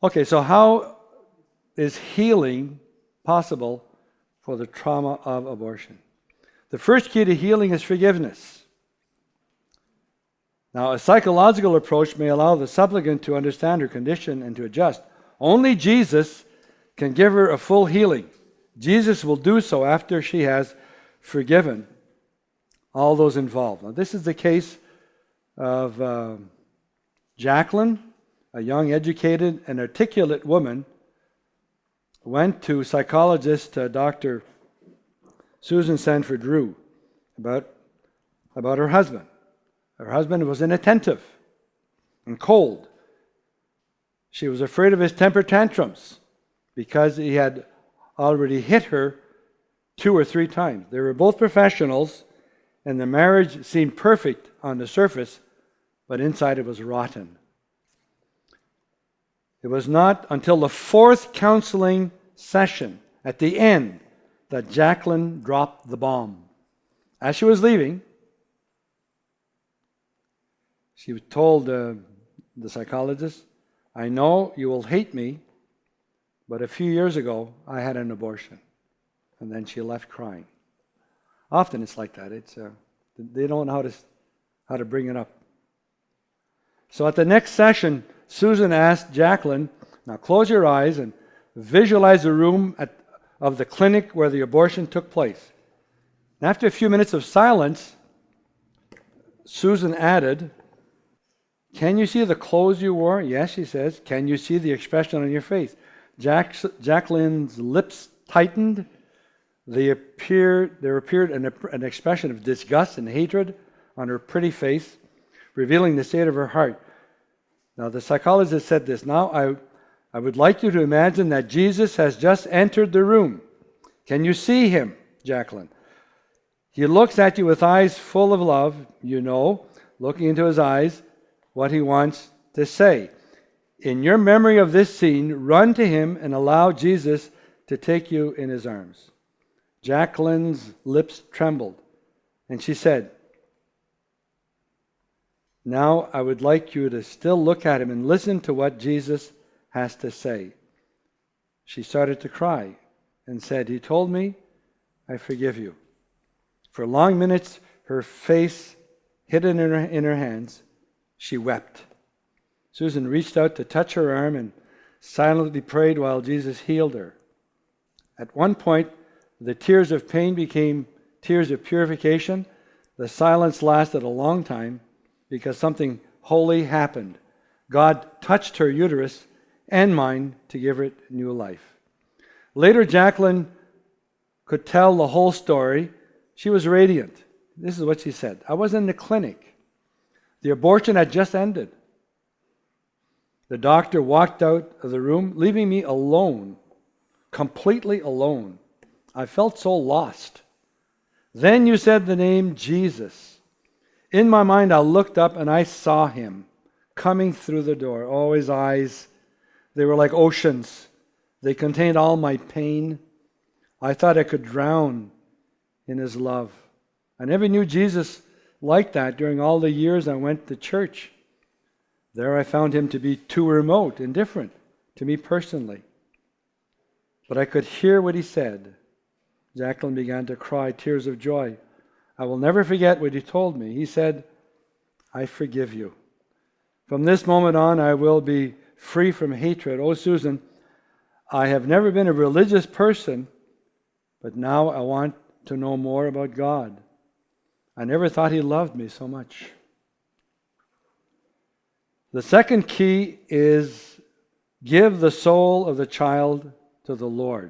Okay, so how is healing possible for the trauma of abortion? The first key to healing is forgiveness. Now, a psychological approach may allow the supplicant to understand her condition and to adjust. Only Jesus can give her a full healing. Jesus will do so after she has forgiven all those involved. Now, this is the case of Jacqueline, a young, educated, and articulate woman, went to psychologist Dr. Susan Sanford Drew about her husband. Her husband was inattentive and cold. She was afraid of his temper tantrums because he had already hit her 2 or 3 times. They were both professionals, and the marriage seemed perfect on the surface, but inside it was rotten. It was not until the 4th counseling session at the end that Jacqueline dropped the bomb. As she was leaving, she told the psychologist, "I know you will hate me, but a few years ago I had an abortion." And then she left crying. Often it's like that. They don't know how to bring it up. So at the next session, Susan asked Jacqueline, "Now close your eyes and visualize the room of the clinic where the abortion took place." And after a few minutes of silence, Susan added, "Can you see the clothes you wore?" "Yes," she says. "Can you see the expression on your face?" Jacqueline's lips tightened. There appeared an expression of disgust and hatred on her pretty face, revealing the state of her heart. Now, the psychologist said this, "Now, I would like you to imagine that Jesus has just entered the room. Can you see him, Jacqueline? He looks at you with eyes full of love, looking into his eyes, what he wants to say. In your memory of this scene, run to him and allow Jesus to take you in his arms." Jacqueline's lips trembled, and she said, "Now I would like you to still look at him and listen to what Jesus has to say." She started to cry and said, "He told me, I forgive you." For long minutes, her face hidden in her hands, she wept. Susan reached out to touch her arm and silently prayed while Jesus healed her. At one point, the tears of pain became tears of purification. The silence lasted a long time because something holy happened. God touched her uterus and mine to give it new life. Later, Jacqueline could tell the whole story. She was radiant. This is what she said. "I was in the clinic. The abortion had just ended. The doctor walked out of the room, leaving me alone, completely alone. I felt so lost. Then you said the name Jesus. In my mind, I looked up and I saw him coming through the door. Oh, his eyes, they were like oceans. They contained all my pain. I thought I could drown in his love. I never knew Jesus like that during all the years I went to church. There I found him to be too remote, indifferent to me personally. But I could hear what he said." Jacqueline began to cry tears of joy. "I will never forget what he told me. He said, 'I forgive you. From this moment on, I will be free from hatred.' Oh, Susan, I have never been a religious person, but now I want to know more about God. I never thought he loved me so much." The second key is give the soul of the child to the Lord.